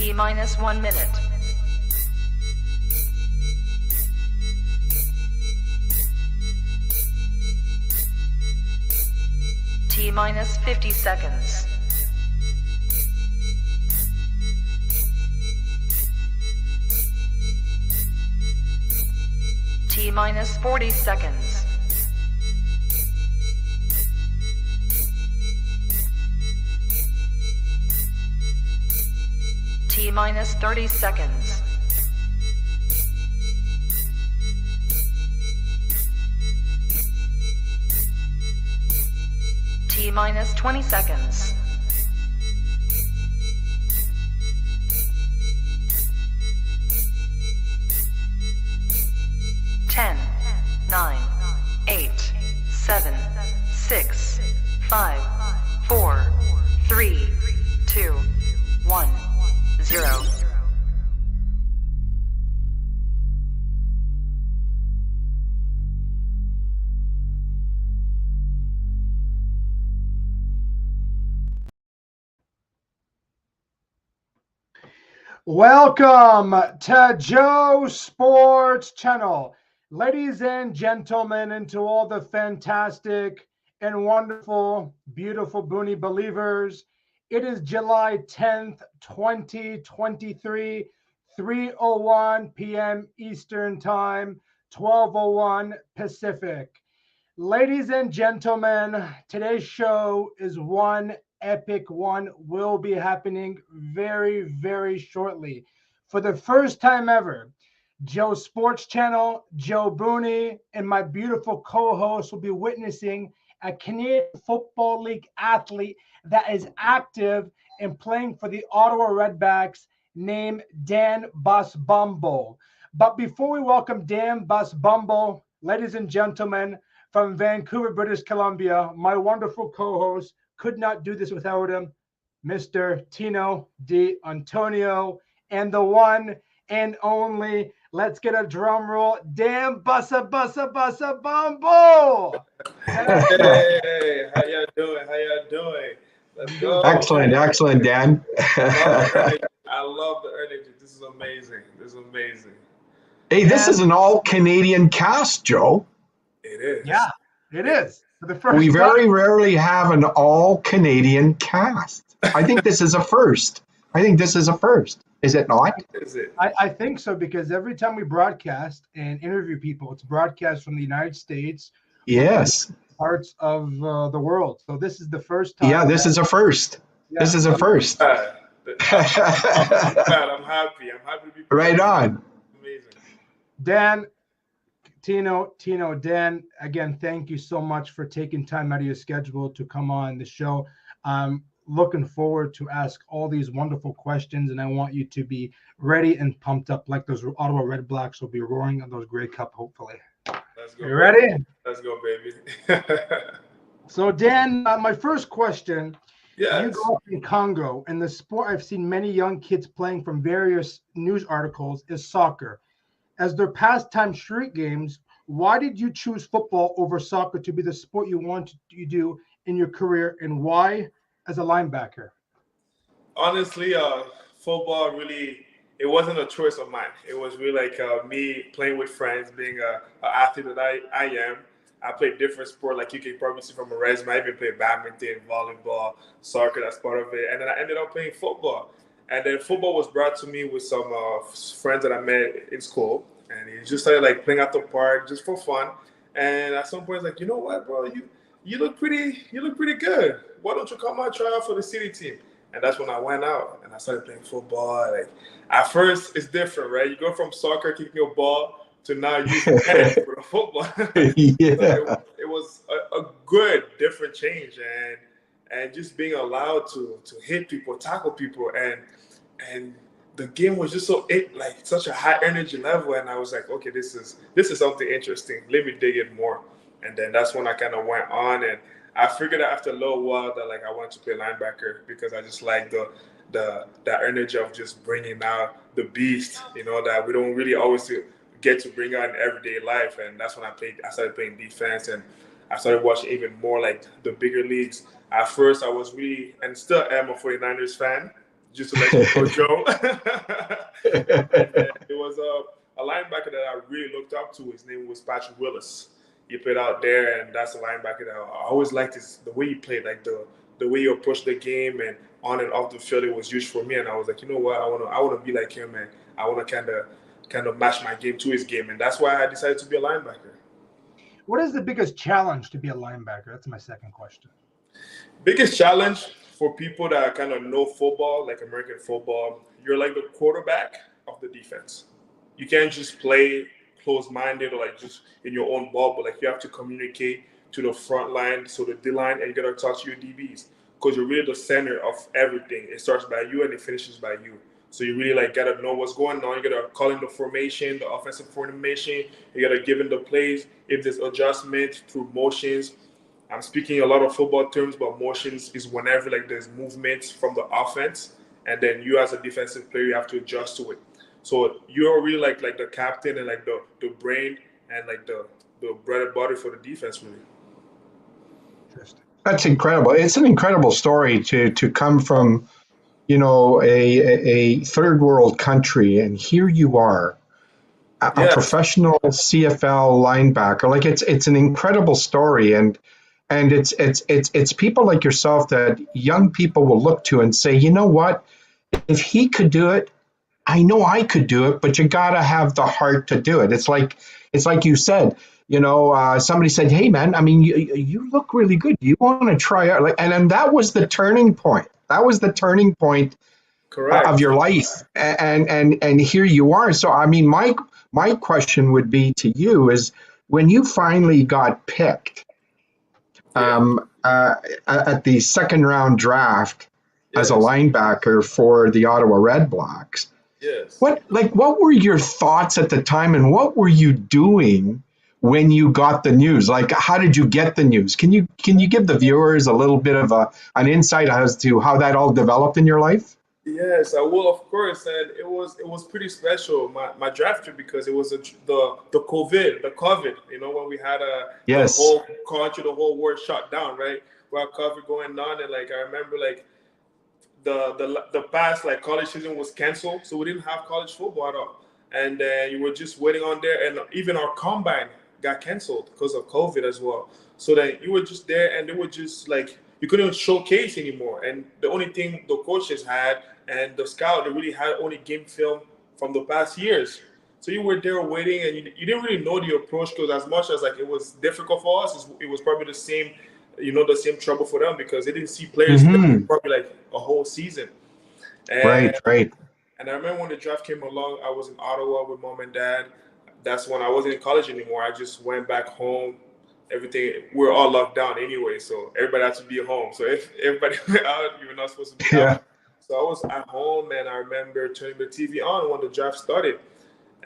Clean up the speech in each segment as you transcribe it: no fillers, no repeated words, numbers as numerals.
T minus 1 minute. T minus 50 seconds. T minus 40 seconds. T minus 30 seconds. T minus 20 seconds. Ten, 9, 8, 7, 6, 5, 4, 3, 2, 1, 0. Welcome to Joe Sports Channel. Ladies and gentlemen, and to all the fantastic and wonderful, beautiful Boonie believers, it is July 10th, 2023, 3:01 p.m. Eastern Time, 12:01 Pacific. Ladies and gentlemen, today's show is one epic one, will be happening very, very shortly. For the first time ever, Joe Sports Channel, Joe Booney, and my beautiful co-host will be witnessing a Canadian Football League athlete that is active and playing for the Ottawa Redbacks named Dan Basambombo. But before we welcome Dan Basambombo, ladies and gentlemen, from Vancouver, British Columbia, my wonderful co-host, could not do this without him, Mr. Tino D. Antonio, and the one and only, let's get a drum roll, Dan Basambombo. Hey, how y'all doing? Let's go. Excellent, Dan. I love the energy. This is amazing. Hey, this is an all-Canadian cast, Joe. It is. Yeah, it is. For the first We time. very rarely have an all-Canadian cast. I think this is a first. Is it not? Is it? I think so, because every time we broadcast and interview people, it's broadcast from the United States, Yes. parts of the world. So this is the first time. Yeah, this is a first. Yeah. This is a first. I'm happy. I'm happy to be Right on. Amazing. Dan, Tino, Dan, again, thank you so much for taking time out of your schedule to come on the show. I'm looking forward to ask all these wonderful questions, and I want you to be ready and pumped up like those Ottawa Red Blacks will be roaring on those Grey Cup, hopefully. Let's go. You ready? Let's go, baby. So, Dan, my first question. Yes. You grew up in Congo, and the sport I've seen many young kids playing from various news articles is soccer. As their pastime street games, why did you choose football over soccer to be the sport you wanted to do in your career, and why as a linebacker? Honestly, football really, it wasn't a choice of mine. It was really like me playing with friends, being an athlete that I am. I played different sport, like you can probably see from a resume. I even played badminton, volleyball, soccer, that's part of it. And then I ended up playing football. And then football was brought to me with some friends that I met in school. And he just started like playing at the park just for fun. And at some point, it's like, you know what, bro, you look pretty good. Why don't you come out and try out for the city team? And that's when I went out and I started playing football. Like at first, it's different, right? You go from soccer, kicking a ball, to now using hands for the football. Yeah. So it was a good, different change, and just being allowed to hit people, tackle people, and the game was just like such a high energy level, and I was like, okay, this is something interesting. Let me dig it more, and then that's when I kind of went on, and I figured out after a little while that like I wanted to play linebacker because I just like that energy of just bringing out the beast, that we don't really always get to bring out in everyday life. And that's when I started playing defense, and I started watching even more like the bigger leagues. At first I was really, and still am, a 49ers fan, just to let you know, Joe. And it was a linebacker that I really looked up to. His name was Patrick Willis. He played out there, and that's a linebacker that I always liked the way he played, like the way he approached the game and on and off the field. It was huge for me, and I was like, you know what, I wanna be like him, and I wanna kind of match my game to his game, and that's why I decided to be a linebacker. What is the biggest challenge to be a linebacker? That's my second question. Biggest challenge for people that kind of know football, like American football, you're like the quarterback of the defense. You can't just play close-minded or like just in your own bubble. Like you have to communicate to the front line, so the D line, and you gotta talk to your DBs because you're really the center of everything. It starts by you and it finishes by you. So you really like gotta know what's going on. You gotta call in the formation, the offensive formation. You gotta give in the plays. If there's adjustment through motions, I'm speaking a lot of football terms, but motions is whenever like there's movements from the offense, and then you as a defensive player, you have to adjust to it. So you're really like the captain and like the brain and like the bread and butter for the defense, really. Interesting. That's incredible. It's an incredible story to come from, a third world country, and here you are, a Yes. professional CFL linebacker. Like it's an incredible story, and it's people like yourself that young people will look to and say, you know what, if he could do it, I know I could do it, but you gotta have the heart to do it. It's like you said, somebody said, hey man, I mean, you look really good. You want to try out, and then that was the turning point. That was the turning point Correct. of your life, and here you are. So I mean, my question would be to you is, when you finally got picked at the second round draft as a linebacker for the Ottawa Red Blacks. Yes. What were your thoughts at the time, and what were you doing when you got the news? Like, how did you get the news? Can you give the viewers a little bit of an insight as to how that all developed in your life? Yes, I will, of course, and it was pretty special. My draft year, because it was the COVID. When we had the whole country, the whole world shut down, right? We had COVID going on, and like I remember, like the past like college season was canceled, so we didn't have college football at all, and you were just waiting on there, and even our combine got canceled because of COVID as well. So then you were just there, and they were just like you couldn't showcase anymore, and the only thing the coaches had and the scout, they really had only game film from the past years. So you were there waiting, and you didn't really know the approach, because as much as like it was difficult for us, it was probably the same, the same trouble for them, because they didn't see players probably like a whole season. And, Right. And I remember when the draft came along, I was in Ottawa with mom and dad. That's when I wasn't in college anymore. I just went back home. Everything, we're all locked down anyway, so everybody had to be at home. So if everybody went out, you were not supposed to be out. So I was at home, and I remember turning the TV on when the draft started,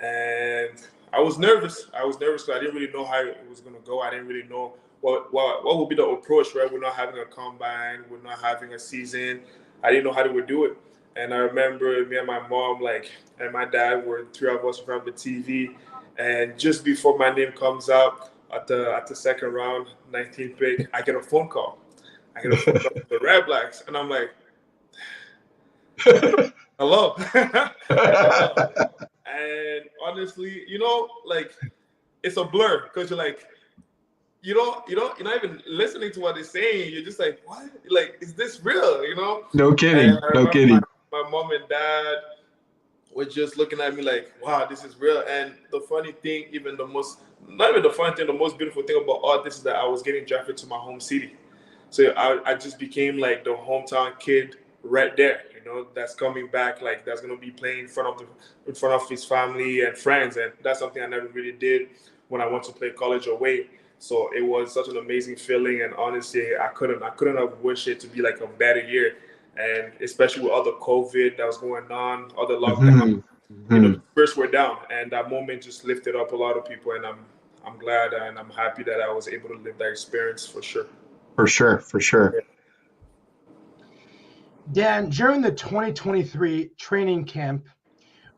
and I was nervous. Because I didn't really know how it was going to go. I didn't really know what would be the approach, right? We're not having a combine. We're not having a season. I didn't know how they would do it. And I remember me and my mom, and my dad, were three of us around the TV. And just before my name comes out at the second round, 19th pick, I get a phone call. From the Red Blacks, and I'm like, hello. And honestly, it's a blur, because you're like, you're not even listening to what they're saying. You're just like, what? Like, is this real? No kidding. No kidding. My mom and dad were just looking at me like, wow, this is real. And the funny thing, the most beautiful thing about all this is that I was getting drafted to my home city. So I just became like the hometown kid right there, that's coming back, like that's gonna be playing in front of his family and friends, and that's something I never really did when I went to play college away. So it was such an amazing feeling, and honestly, I couldn't have wished it to be like a better year, and especially with all the COVID that was going on, all the lockdown, first we're down, and that moment just lifted up a lot of people, and I'm glad and I'm happy that I was able to live that experience for sure. For sure. Yeah. Dan, during the 2023 training camp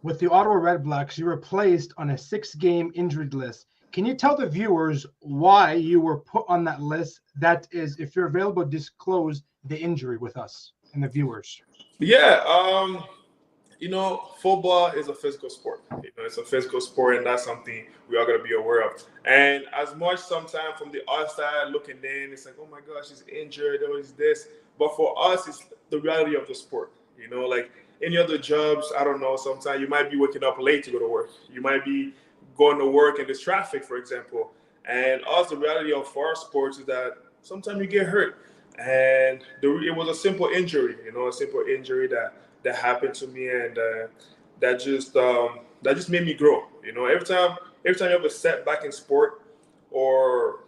with the Ottawa Red Blacks, you were placed on a 6-game injured list. Can you tell the viewers why you were put on that list? That is, if you're available, disclose the injury with us. and the viewers? Yeah, football is a physical sport. It's a physical sport, and that's something we are going to be aware of. And as much sometimes from the outside looking in, it's like, oh my gosh, he's injured, or is this. But for us, it's the reality of the sport. Like any other jobs, I don't know, sometimes you might be waking up late to go to work. You might be going to work in this traffic, for example. And us, the reality of our sports is that sometimes you get hurt. And it was a simple injury, a simple injury that happened to me, and that just made me grow. Every time you have a setback in sport or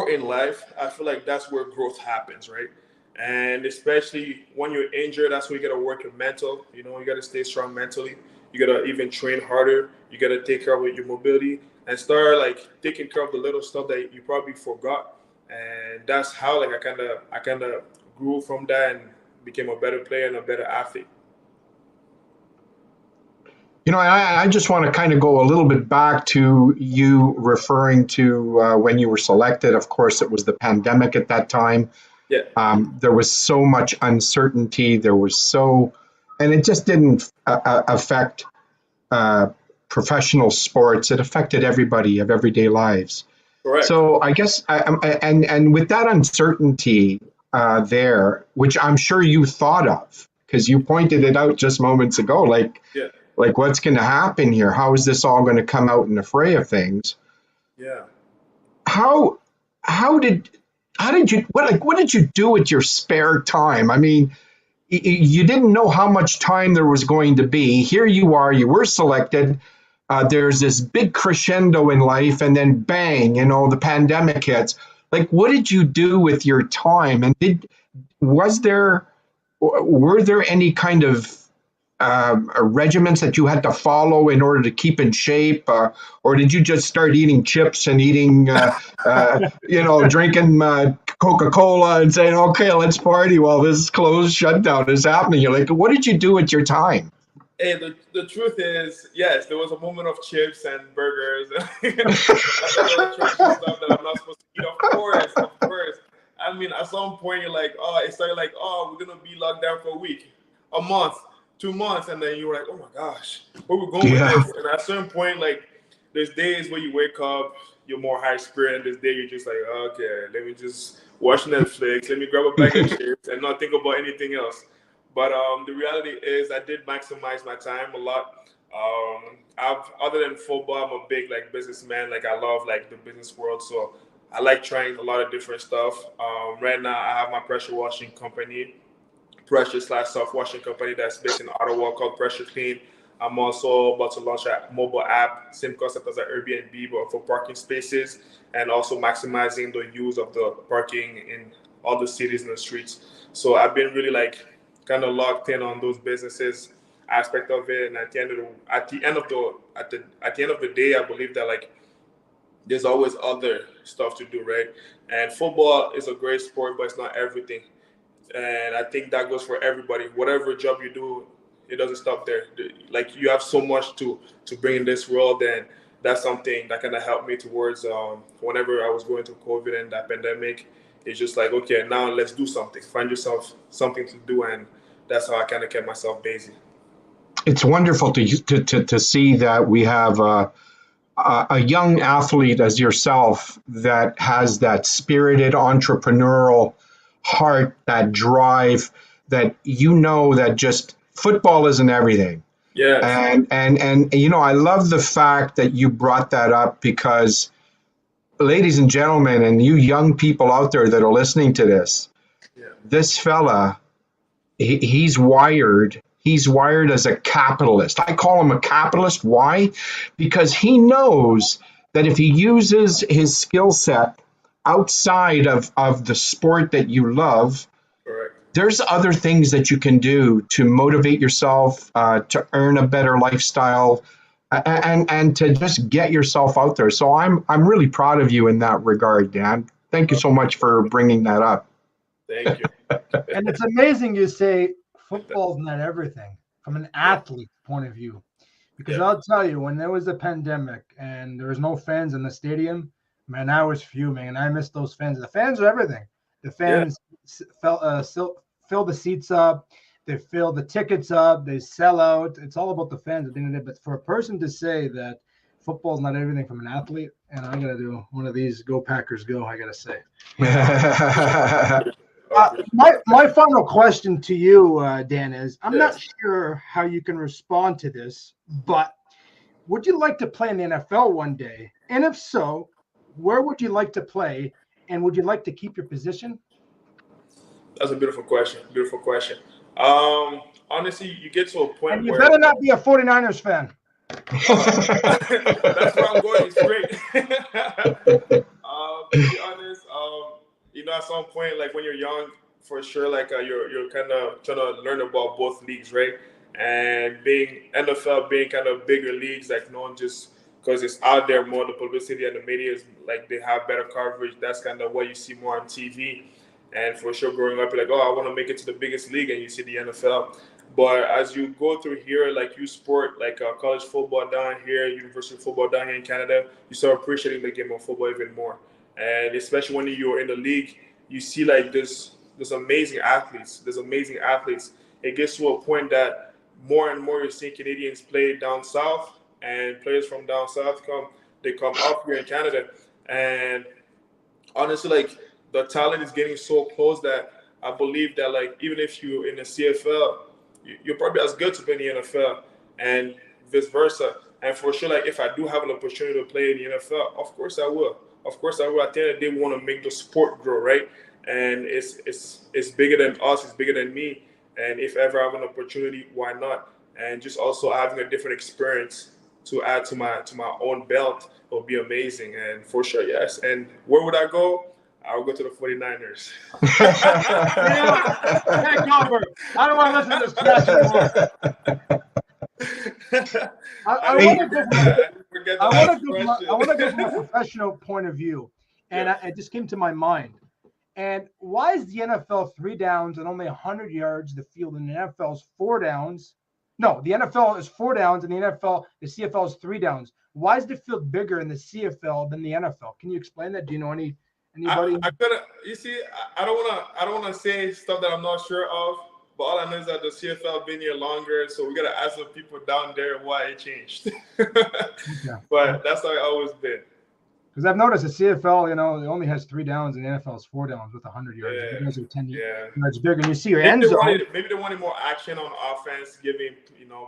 in life, I feel like that's where growth happens, right? And especially when you're injured, that's when you got to work your mental. You got to stay strong mentally. You got to even train harder. You got to take care of your mobility and start like taking care of the little stuff that you probably forgot. And that's how like I kind of grew from that and became a better player and a better athlete. I just want to kind of go a little bit back to you referring to when you were selected. Of course, it was the pandemic at that time. Yeah. There was so much uncertainty. And it just didn't affect professional sports. It affected everybody of everyday lives. Correct. So I guess, and with that uncertainty there, which I'm sure you thought of, because you pointed it out just moments ago, like what's going to happen here? How is this all going to come out in the fray of things? Yeah. How did you what did you do with your spare time? I mean, you didn't know how much time there was going to be. Here you are, you were selected. There's this big crescendo in life, and then bang, the pandemic hits. Like, what did you do with your time? And were there any kind of regiments that you had to follow in order to keep in shape, or did you just start eating chips and eating, drinking Coca-Cola and saying, okay, let's party while this closed shutdown is happening? You're like, what did you do with your time? Hey, the truth is, yes, there was a moment of chips and burgers and stuff that I'm not supposed to eat. Of course. I mean, at some point, you're like, it started like, we're going to be locked down for a week, a month, 2 months. And then you're like, oh my gosh, where we going with this? And at a certain point, like, there's days where you wake up, you're more high spirit. And this day, you're just like, okay, let me just watch Netflix. Let me grab a bag of chips and not think about anything else. But the reality is I did maximize my time a lot. Other than football, I'm a big like businessman. Like I love like the business world. So I like trying a lot of different stuff. Right now I have my pressure washing company, pressure/soft washing company that's based in Ottawa called Pressure Clean. I'm also about to launch a mobile app, same concept as an Airbnb, but for parking spaces, and also maximizing the use of the parking in all the cities and the streets. So I've been really like kind of locked in on those businesses aspect of it, and at the end of the day, I believe that like there's always other stuff to do, right? And football is a great sport, but it's not everything. And I think that goes for everybody. Whatever job you do, it doesn't stop there. Like you have so much to bring in this world, and that's something that kind of helped me towards whenever I was going through COVID and that pandemic. It's just like, okay, now let's do something. Find yourself something to do, and that's how I kind of kept myself busy. It's wonderful to see that we have a young athlete as yourself that has that spirited entrepreneurial heart, that drive, that that just football isn't everything. Yeah. And I love the fact that you brought that up, because ladies and gentlemen, and you young people out there that are listening to this, this fella, he's wired as a capitalist. I call him a capitalist. Why? Because he knows that if he uses his skill set outside of the sport that you love, correct, there's other things that you can do to motivate yourself, to earn a better lifestyle, and to just get yourself out there. So I'm really proud of you in that regard, Dan. Thank you so much for bringing that up. Thank you. And it's amazing you say football's not everything from an athlete's point of view, because I'll tell you, when there was a pandemic and there was no fans in the stadium, man, I was fuming, and I missed those fans. The fans are everything. The fans fill the seats up, they fill the tickets up, they sell out. It's all about the fans at the end of the day. But for a person to say that football is not everything from an athlete, and I got to do one of these, go Packers go, I got to say. My final question to you, Dan, is I'm not sure how you can respond to this, but would you like to play in the NFL one day? And if so, where would you like to play? And would you like to keep your position? That's a beautiful question. Beautiful question. Honestly, you get to a point and you where better not be a 49ers fan. That's where I'm going straight. To be honest, at some point, like when you're young, for sure, like you're kind of trying to learn about both leagues, right? And being NFL, being kind of bigger leagues, like no one just because it's out there more, the publicity and the media is like they have better coverage. That's kind of what you see more on TV. And for sure, growing up, you're like, oh, I want to make it to the biggest league, and you see the NFL. But as you go through here, like you sport, like college football down here, university football down here in Canada, you start appreciating the game of football even more. And especially when you're in the league, you see like there's amazing athletes. There's amazing athletes. It gets to a point that more and more you're seeing Canadians play down south, and players from down south come up here in Canada. And honestly, like the talent is getting so close that I believe that like even if you're in the CFL, you're probably as good to play in the NFL and vice versa. And for sure, like if I do have an opportunity to play in the NFL, of course I will. Of course I will. At the end of the day, we want to make the sport grow, right? And it's bigger than us. It's bigger than me. And if ever I have an opportunity, why not? And just also having a different experience to add to my own belt will be amazing. And for sure, yes. And where would I go? I'll go to the 49ers. I don't want to listen to this trash anymore. I want to go from a professional point of view. And it just came to my mind. And why is the NFL 3 downs and only 100 yards the field, and the NFL is 4 downs? No, the NFL is 4 downs, and the CFL is 3 downs. Why is the field bigger in the CFL than the NFL? Can you explain that? Do you know anybody? You see, I don't wanna say stuff that I'm not sure of, but all I know is that the CFL been here longer, so we gotta ask the people down there why it changed. But that's how it always been. Because I've noticed the CFL, it only has 3 downs, and the NFL is 4 downs with 100 yards. You guys are 10 yards bigger, and you see your end zone. Maybe they wanted more action on offense, giving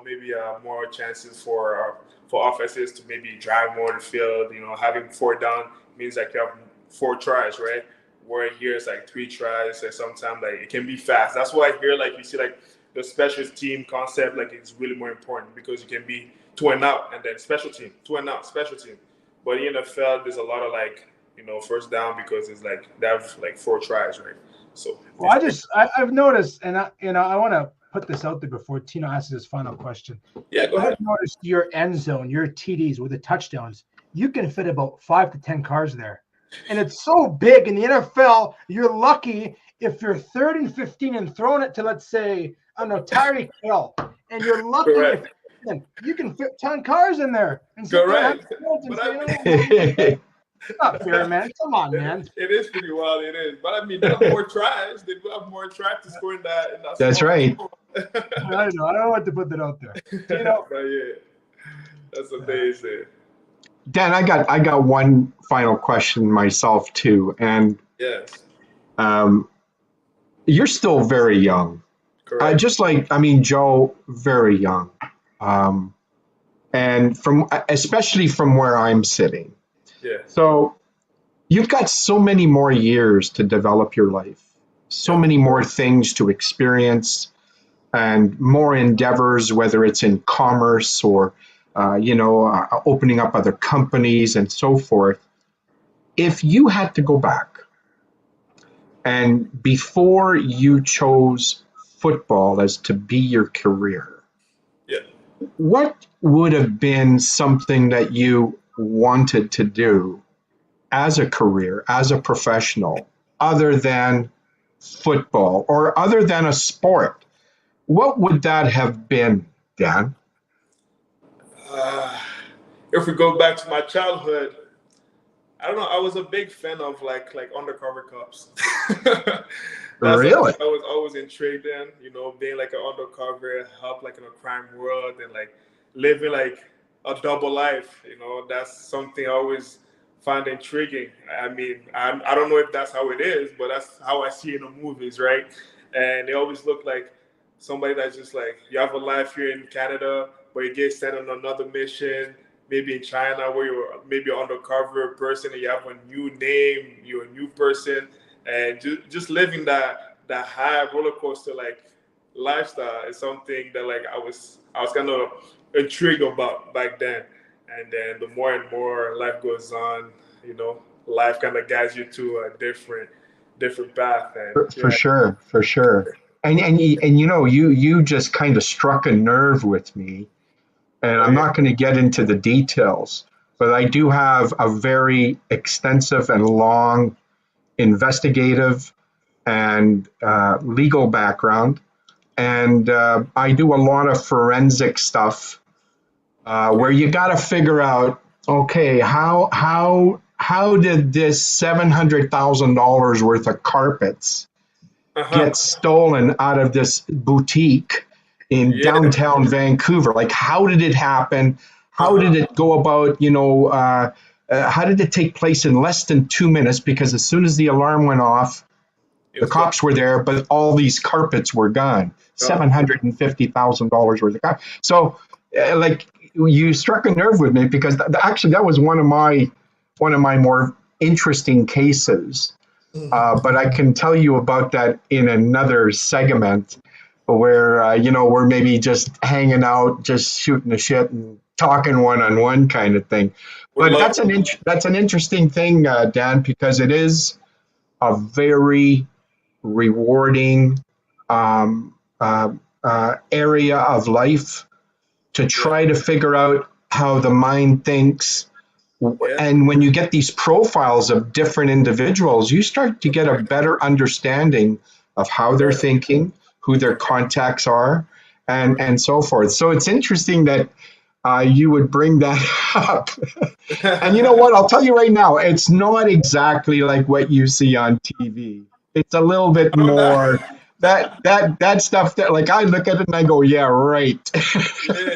maybe more chances for offenses to maybe drive more the field. Having 4 down means like you have 4 tries, right? Where here it's like 3 tries, and sometimes like it can be fast. That's why here like you see like the special team concept like it's really more important because you can be 2 and out and then special team, 2 and out, special team. But in the NFL, there's a lot of like first down because it's like they have like 4 tries, right? So I've noticed, and I want to put this out there before Tino asks his final question. Yeah, go ahead. I've noticed your end zone, your TDs with the touchdowns, you can fit about 5 to 10 cars there. And it's so big in the NFL, you're lucky if you're 3rd and 15 and throwing it to, let's say, I don't know, Tyreek Hill, and you're lucky if you can fit 10 cars in there. And correct. It's not fair, man. Come on, man. It is pretty wild. It is. But I mean, they have more tries. They do have more tries to score in that. That's right. I don't know what to put that out there. But yeah, that's amazing. Dan, I got one final question myself too, and yes, you're still very young. Correct. Joe, very young, and especially from where I'm sitting. Yeah. So you've got so many more years to develop your life, so many more things to experience, and more endeavors, whether it's in commerce or opening up other companies and so forth. If you had to go back and before you chose football as to be your career, what would have been something that you wanted to do as a career, as a professional, other than football or other than a sport? What would that have been, Dan? If we go back to my childhood, I don't know. I was a big fan of like undercover cops. That's Really? something I was always intrigued in, being like an undercover, help like in a crime world and like living like a double life. That's something I always find intriguing. I mean, I don't know if that's how it is, but that's how I see it in the movies, right? And they always look like somebody that's just like, you have a life here in Canada, but you get sent on another mission, maybe in China where you're maybe an undercover person and you have a new name, you're a new person, and just living that high roller coaster like lifestyle is something that like I was kind of intrigued about back then. And then the more and more life goes on, life kind of guides you to a different path. And For yeah, sure, for sure. And you just kind of struck a nerve with me, and oh I'm yeah, not going to get into the details, but I do have a very extensive and long investigative and legal background, and I do a lot of forensic stuff where okay, you got to figure out, okay, how did this $700,000 worth of carpets uh-huh, get stolen out of this boutique in yeah, downtown Vancouver? Like, how did it happen? How did uh-huh, it go about? How did it take place in less than 2 minutes? Because as soon as the alarm went off, it the was gone. cops were there, but all these carpets were gone. Gone. $750,000 worth of carpets. So, like, you struck a nerve with me because actually that was one of my more interesting cases. But I can tell you about that in another segment where we're maybe just hanging out, just shooting the shit and talking one-on-one kind of thing. Would But love. that's an interesting thing, Dan, because it is a very rewarding um, area of life to Yeah, try to figure out how the mind thinks. yeah, And when you get these profiles of different individuals, you start to get a better understanding of how they're correct, thinking, who their contacts are, and correct. so forth. So it's interesting that you would bring that up. And you know what? I'll tell you right now, it's not exactly like what you see on TV. It's a little bit I don't know. more that stuff that, like, I look at it and I go, yeah, right. Yeah,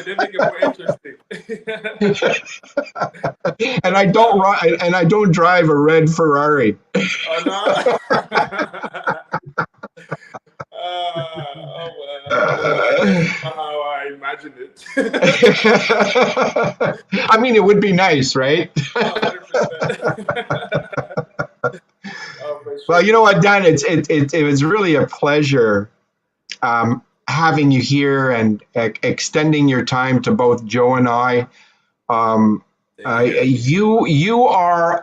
they make it more interesting. And I But don't and I don't drive a red Ferrari. oh no. Oh well, that's not how I imagined it. I mean, it would be nice, right? 100%. Oh, for Well, sure. you know what, Dan? It was really a pleasure having you here and extending your time to both Joe and I. Um, Thank you, guys. you are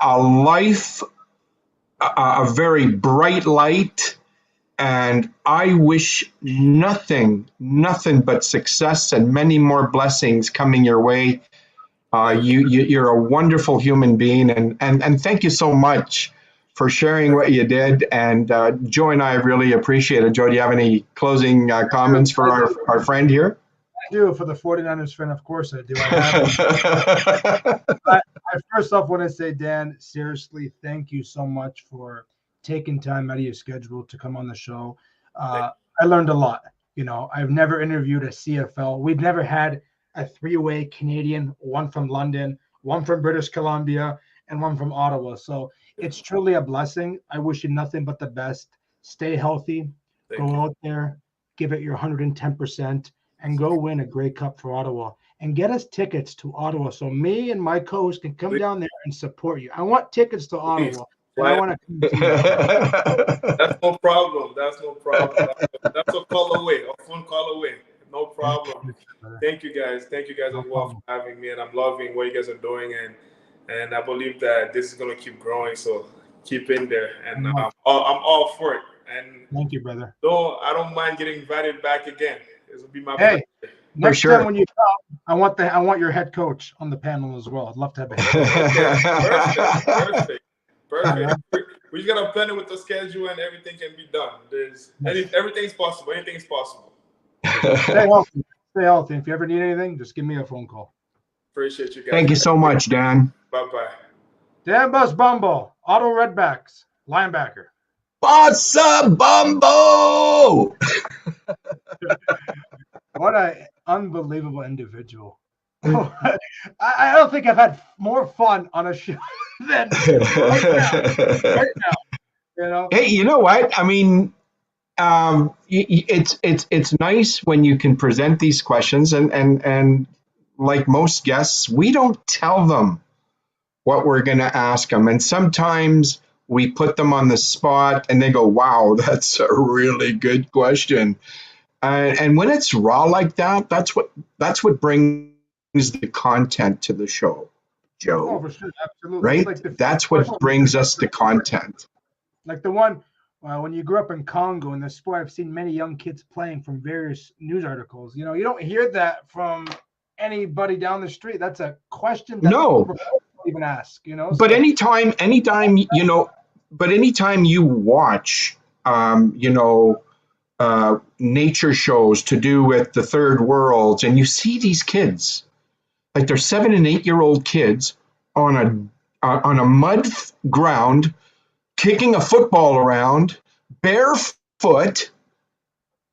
a very bright light, and I wish nothing but success and many more blessings coming your way. Thank you. You're a wonderful human being, and thank you so much for sharing what you did. And Joe and I really appreciate it. Joe, do you have any closing comments for our friend here? I do for the 49ers fan, of course I do. I have. I first off want to say, Dan, seriously, thank you so much for taking time out of your schedule to come on the show. Thank I learned a lot. I've never interviewed a CFL. We've never had a three-way Canadian, one from London, one from British Columbia, and one from Ottawa. So you. it's truly a blessing. I wish you nothing but the best. Stay healthy. Thank Go you. out there, give it your 110%, and go win a Grey Cup for Ottawa. And get us tickets to Ottawa so me and my co-host can come Please, down there and support you. I want tickets to please. Ottawa, and I Fly. want to come see you guys. That's no problem. That's no problem. That's a call away, a phone call away. No problem. Thank you guys. Thank you guys No as well for problem. having me, and I'm loving what you guys are doing, and I believe that this is gonna keep growing. So keep in there, and I'm all for it. And Thank you, brother. though I don't mind getting invited back again. This will be my Hey, pleasure. next sure. time when you come, I want your head coach on the panel as well. I'd love to have a head coach. Okay, perfect. Yeah. We just gotta plan it with the schedule, and everything can be done. Everything's possible. Anything's possible. Stay healthy. Stay healthy. If you ever need anything, just give me a phone call. Appreciate you guys. Thank you so much, Dan. Bye bye. Dan Basambombo, Auto Redbacks, linebacker. Basambombo! What an unbelievable individual. I don't think I've had more fun on a show than right now. You know? Hey, you know what? I mean, it's nice when you can present these questions, and like most guests, we don't tell them what we're going to ask them, and sometimes we put them on the spot, and they go, "Wow, that's a really good question." And when it's raw like that, that's what brings the content to the show, Joe. Oh, for sure, absolutely. Right? It's like the That's what question- brings us the content. Like the one when you grew up in Congo in the sport, I've seen many young kids playing from various news articles. You know, you don't hear that from anybody down the street. That's a question that No. people don't even ask. You know, But So- anytime anytime you watch, nature shows to do with the third world, and you see these kids, like they're 7 and 8-year-old kids on a mud ground, kicking a football around, barefoot,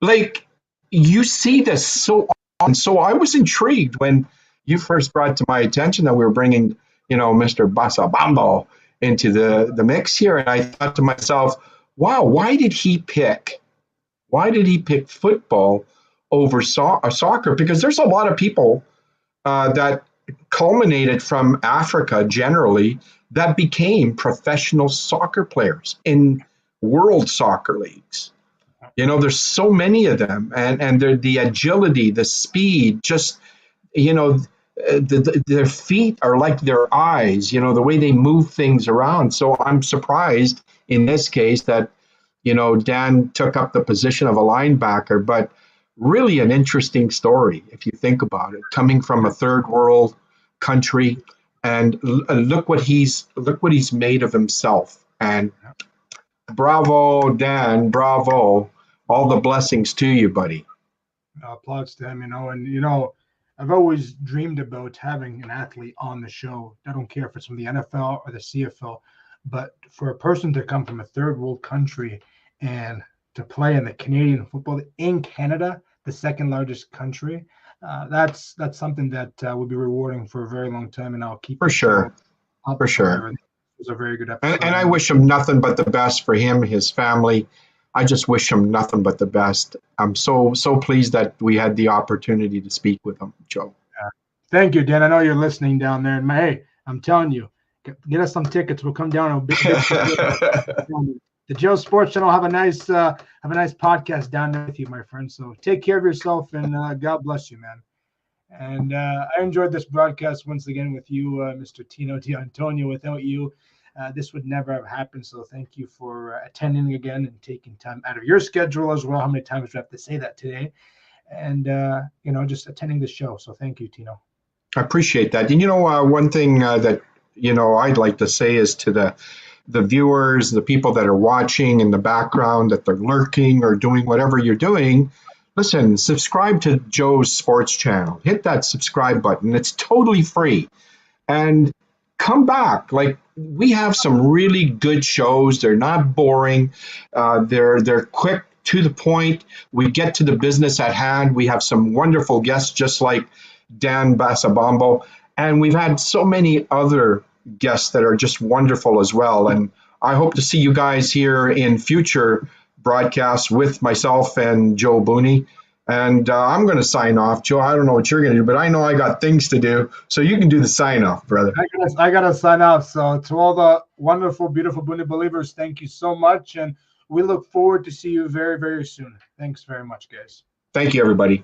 like you see this so often. So I was intrigued when you first brought to my attention that we were bringing, Mr. Basambombo into the mix here, and I thought to myself, wow, why did he pick football over soccer? Because there's a lot of people that culminated from Africa generally that became professional soccer players in world soccer leagues. There's so many of them, and they're the agility, the speed, just, their feet are like their eyes, the way they move things around. So I'm surprised in this case that, Dan took up the position of a linebacker, but really an interesting story if you think about it, coming from a third world country, and look what he's made of himself. And bravo, Dan, bravo, all the blessings to you, buddy. Applauds to him, and I've always dreamed about having an athlete on the show. I don't care if it's from the NFL or the CFL, but for a person to come from a third world country and to play in the Canadian football in Canada, the second largest country, that's something that will be rewarding for a very long time, and I'll keep for sure. For sure. It was a very good episode, and I wish him nothing but the best for him, his family. I just wish him nothing but the best. I'm so pleased that we had the opportunity to speak with him, Joe. Thank you, Dan. I know you're listening down there, and hey, I'm telling you, get us some tickets. We'll come down. The Joe Sports Channel have a nice podcast down there with you, my friend. So take care of yourself, and God bless you, man. And I enjoyed this broadcast once again with you, Mr. Tino D'Antonio. Without you, this would never have happened. So thank you for attending again and taking time out of your schedule as well. How many times do I have to say that today? And just attending the show. So thank you, Tino. I appreciate that. And one thing that I'd like to say is to the viewers, the people that are watching in the background, that they're lurking or doing whatever you're doing, listen, subscribe to Joe's Sports Channel. Hit that subscribe button. It's totally free. And come back. Like, we have some really good shows. They're not boring. They're quick, to the point. We get to the business at hand. We have some wonderful guests just like Dan Basambombo. And we've had so many other guests that are just wonderful as well. And I hope to see you guys here in future broadcasts with myself and Joe Booney. And I'm going to sign off. Joe, I don't know what you're going to do, but I know I got things to do. So you can do the sign off, brother. I got to sign off. So to all the wonderful, beautiful Booney believers, thank you so much. And we look forward to see you very, very soon. Thanks very much, guys. Thank you, everybody.